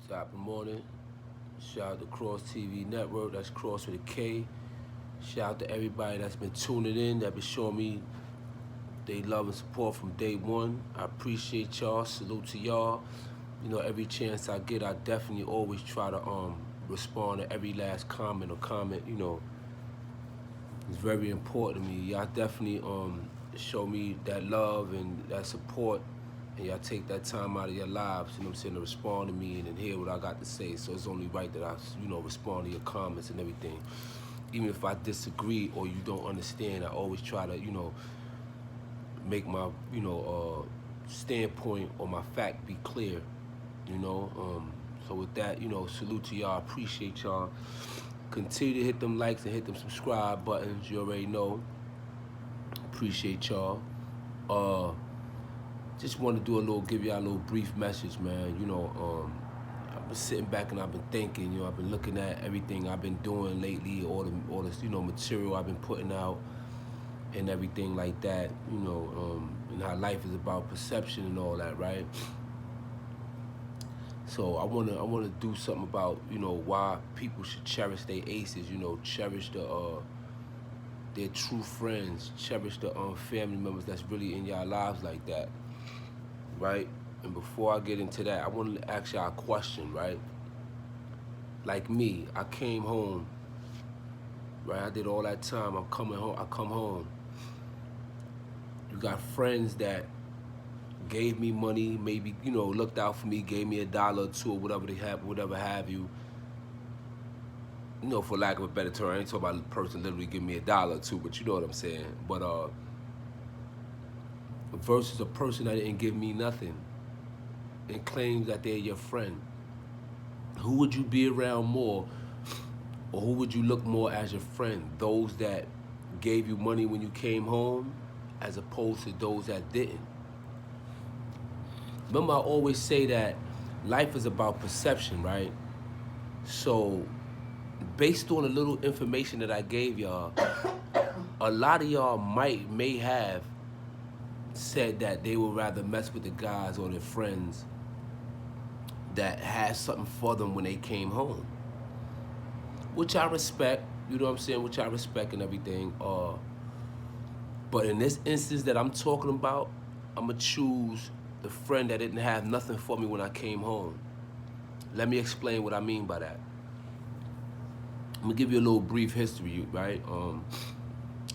Top of the morning. Shout out to Kross Tv Network. That's Kross with a K. Shout out to everybody that's been tuning in, that been showing me they love and support from day one. I appreciate y'all. Salute to y'all. You know, every chance I get, I definitely always try to respond to every last comment or comment. You know, it's very important to me. Y'all definitely show me that love and that support, and y'all take that time out of your lives, you know what I'm saying, to respond to me and hear what I got to say. So it's only right that I, respond to your comments and everything. Even if I disagree or you don't understand, I always try to, make my, standpoint or my fact be clear, you know. So with that, salute to y'all. Appreciate y'all. Continue to hit them likes and hit them subscribe buttons. You already know. Appreciate y'all. Just want to give y'all a little brief message, man. I've been sitting back and I've been thinking. I've been looking at everything I've been doing lately, all this, material I've been putting out, and everything like that. And how life is about perception and all that, right? So I wanna do something about why people should cherish their aces. Cherish their true friends, cherish the family members that's really in your lives like that, right? And before I get into that, I want to ask y'all a question, right? Like me, I came home, right? I did all that time. I'm coming home. I come home. You got friends that gave me money, maybe looked out for me, gave me $1 or $2 or whatever have you. For lack of a better term, I ain't talking about a person literally giving me $1 or $2, but you know what I'm saying. But versus a person that didn't give me nothing and claims that they're your friend. Who would you be around more, or who would you look more as your friend? Those that gave you money when you came home, as opposed to those that didn't? Remember, I always say that life is about perception, right? So, based on the little information that I gave y'all, a lot of y'all may have said that they would rather mess with the guys or their friends that had something for them when they came home, which I respect. You know what I'm saying? Which I respect and everything. But in this instance that I'm talking about, I'm gonna choose the friend that didn't have nothing for me when I came home. Let me explain what I mean by that. I'm gonna give you a little brief history, right?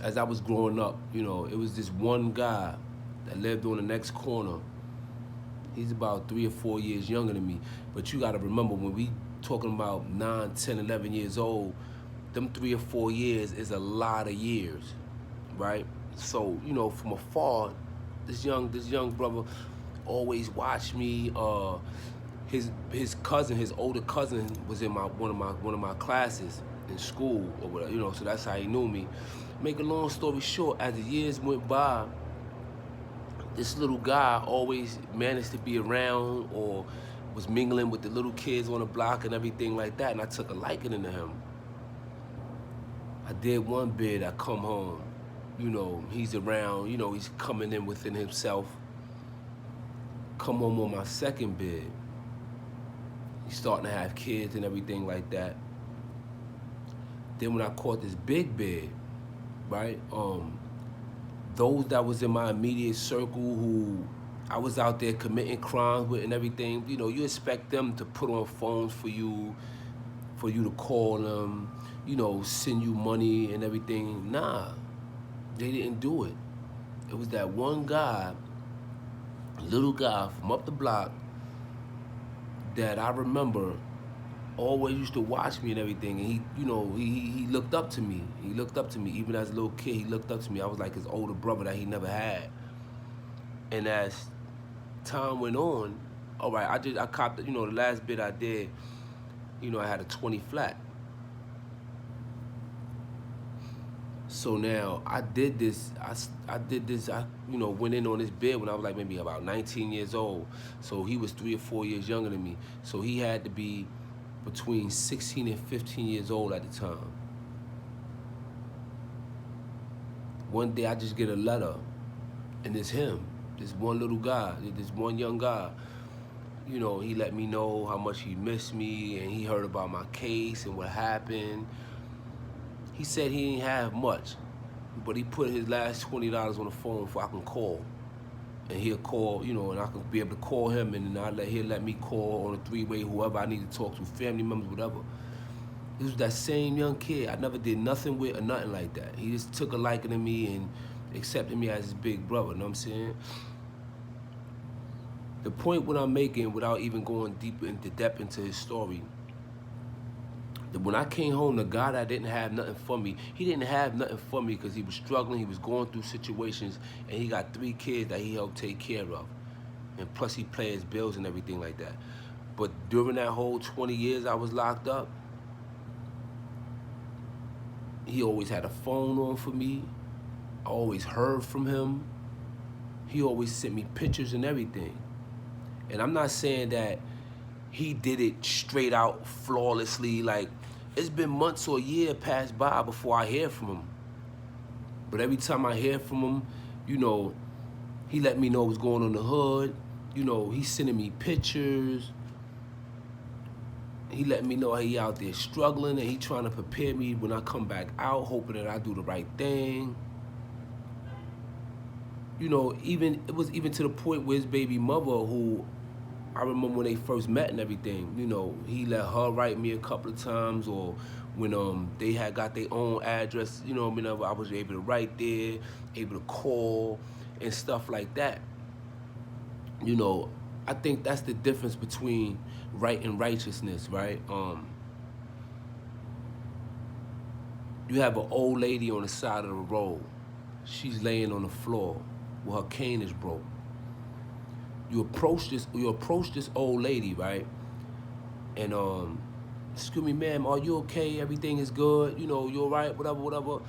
As I was growing up, it was this one guy that lived on the next corner. He's about 3 or 4 years younger than me. But you gotta remember, when we talking about 9, 10, 11 years old, them 3 or 4 years is a lot of years, right? So, from afar, this young brother always watched me. His older cousin was in one of my classes in school or whatever, so that's how he knew me. Make a long story short, as the years went by, this little guy always managed to be around or was mingling with the little kids on the block and everything like that, and I took a liking into him. I did one bid, I come home, he's around, he's coming in within himself. Come home on my second bid, he's starting to have kids and everything like that. Then when I caught this big bid, right, those that was in my immediate circle who I was out there committing crimes with and everything, you expect them to put on phones for you to call them, send you money and everything. Nah, they didn't do it. It was that one guy, little guy from up the block, that I remember always used to watch me and everything, and he looked up to me. He looked up to me, even as a little kid. He looked up to me. I was like his older brother that he never had. And as time went on, all right, I copped, the last bid I did, I had a 20 flat. So now I did this. I went in on this bid when I was like maybe about 19 years old. So he was 3 or 4 years younger than me. So he had to be between 16 and 15 years old at the time. One day I just get a letter, and it's him, this one little guy, this one young guy. You know, he let me know how much he missed me, and he heard about my case and what happened. He said he didn't have much, but he put his last $20 on the phone so I can call. And he'll call, you know, and I can be able to call him, and then he'll let me call on a three-way, whoever I need to talk to, family members, whatever. This was that same young kid I never did nothing with or nothing like that. He just took a liking to me and accepted me as his big brother, you know what I'm saying? The point what I'm making, without even going deep into depth into his story, that when I came home, the guy that didn't have nothing for me, he didn't have nothing for me because he was struggling, he was going through situations, and he got 3 kids that he helped take care of. And plus he paid his bills and everything like that. But during that whole 20 years I was locked up, he always had a phone on for me. I always heard from him. He always sent me pictures and everything. And I'm not saying that he did it straight out flawlessly. Like, it's been months or a year passed by before I hear from him. But every time I hear from him, you know, he let me know what's going on in the hood. You know, he's sending me pictures. He let me know he out there struggling, and he trying to prepare me when I come back out, hoping that I do the right thing. You know, it was even to the point where his baby mother, who I remember when they first met and everything, you know, he let her write me a couple of times, or when they had got their own address, you know, whenever I was able to write there, able to call and stuff like that. You know, I think that's the difference between right and righteousness, right? You have an old lady on the side of the road. She's laying on the floor with her cane is broke. You approach this old lady, right? And excuse me, ma'am, are you okay? Everything is good? You know, you all right? Whatever.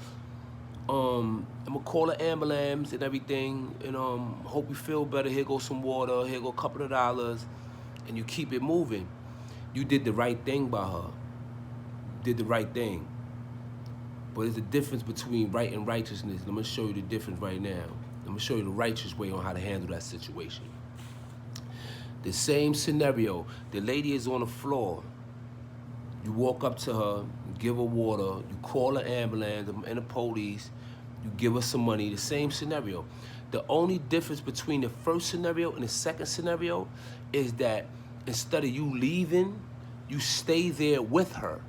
I'm gonna call an ambulance and everything, and hope you feel better. Here goes some water. Here go a couple of dollars, and you keep it moving. You did the right thing by her. Did the right thing. But there's a difference between right and righteousness. I'm gonna show you the difference right now. I'm gonna show you the righteous way on how to handle that situation. The same scenario. The lady is on the floor. You walk up to her, you give her water, you call an ambulance and the police, you give her some money. The same scenario. The only difference between the first scenario and the second scenario is that instead of you leaving, you stay there with her.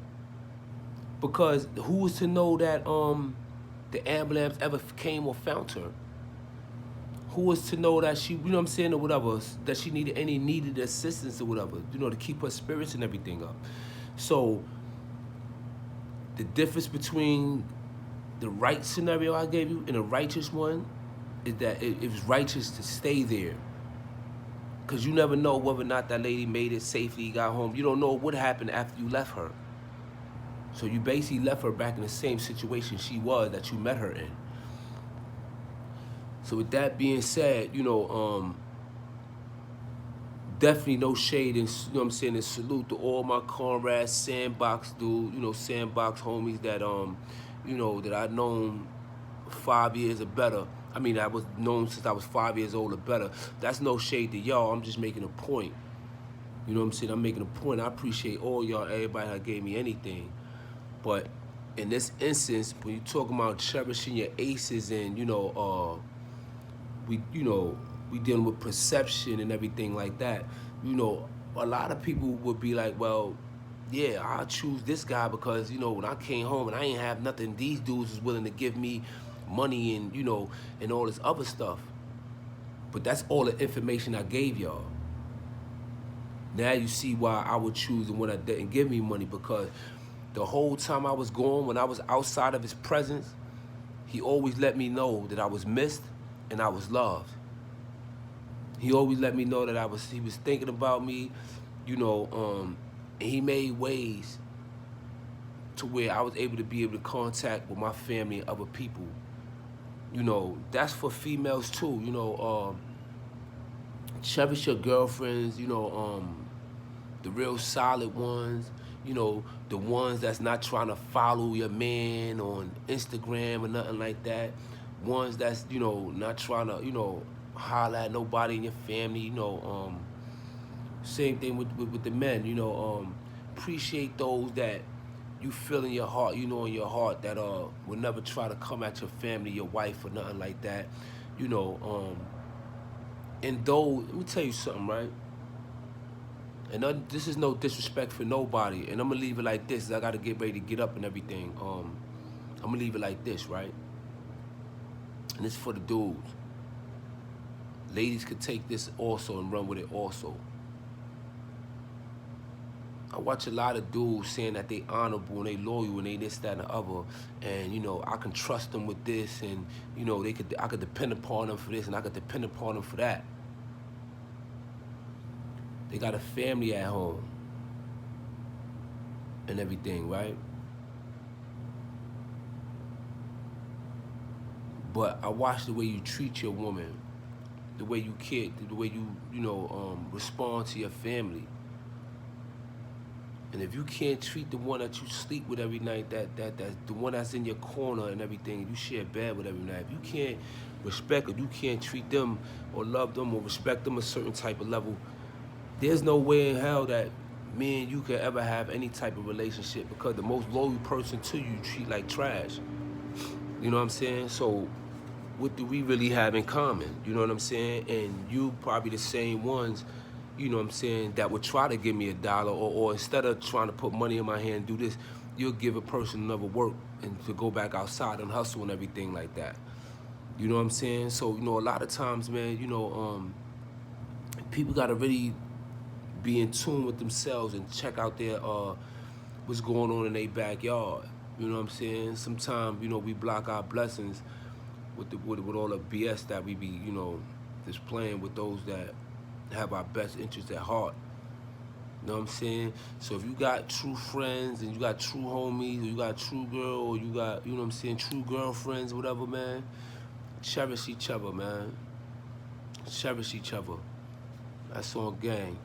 Because who was to know that the ambulance ever came or found her? Who was to know that she, you know what I'm saying, or whatever, that she needed assistance or whatever, you know, to keep her spirits and everything up. So the difference between the right scenario I gave you and a righteous one is that it was righteous to stay there. Because you never know whether or not that lady made it safely, got home. You don't know what happened after you left her. So you basically left her back in the same situation she was that you met her in. So with that being said, you know, definitely no shade, and you know what I'm saying, and salute to all my comrades, Sandbox dude, you know, Sandbox homies that you know, that I've known 5 years or better. I mean, I was known since I was 5 years old or better. That's no shade to y'all. I'm just making a point. You know what I'm saying? I'm making a point. I appreciate all y'all, everybody that gave me anything. But in this instance, when you're talking about cherishing your aces and, you know, we dealing with perception and everything like that, you know, a lot of people would be like, well, yeah, I'll choose this guy because, you know, when I came home and I ain't have nothing, these dudes was willing to give me money and, you know, and all this other stuff. But that's all the information I gave y'all. Now you see why I would choose the one that didn't give me money, because the whole time I was gone, when I was outside of his presence, he always let me know that I was missed and I was loved. He always let me know that he was thinking about me, you know, and he made ways to where I was able to contact with my family and other people. You know, that's for females too, you know, cherish your girlfriends, you know, the real solid ones, you know, the ones that's not trying to follow your man on Instagram or nothing like that. Ones that's, you know, not trying to, you know, holler at nobody in your family, you know, Same thing with the men, you know, appreciate those that you feel in your heart, you know, in your heart that will never try to come at your family, your wife or nothing like that. You know, and though, let me tell you something, right? And this is no disrespect for nobody, and I'm gonna leave it like this. I gotta get ready to get up and everything. I'm gonna leave it like this, right? And it's for the dudes. Ladies could take this also and run with it also. I watch a lot of dudes saying that they honorable and they loyal and they this, that, and the other, and you know I can trust them with this, and you know I could depend upon them for this, and I could depend upon them for that. They got a family at home and everything, right? But I watch the way you treat your woman, the way you care, the way you know respond to your family. And if you can't treat the one that you sleep with every night, that's the one that's in your corner and everything, you share bed with every night. If you can't respect or you can't treat them or love them or respect them a certain type of level, there's no way in hell that me and you could ever have any type of relationship, because the most loyal person to you treat like trash. You know what I'm saying? So what do we really have in common? You know what I'm saying? And you probably the same ones, you know what I'm saying, that would try to give me $1, or instead of trying to put money in my hand and do this, you'll give a person another work and to go back outside and hustle and everything like that. You know what I'm saying? So, you know, a lot of times, man, you know, people gotta really be in tune with themselves and check out their what's going on in their backyard. You know what I'm saying? Sometimes, you know, we block our blessings with all the BS that we be, you know, just playing with those that have our best interests at heart. You know what I'm saying? So if you got true friends and you got true homies, or you got true girl, or you got, you know what I'm saying, true girlfriends, whatever, man, cherish each other, man. Cherish each other. That's on gang.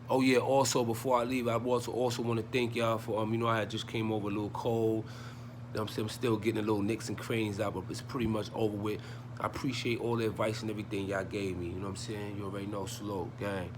Oh yeah, also before I leave, I also want to thank y'all for you know, I had just came over a little cold. You know what I'm saying? I'm still getting a little nicks and cranes out, but it's pretty much over with. I appreciate all the advice and everything y'all gave me. You know what I'm saying? You already know, slow, gang.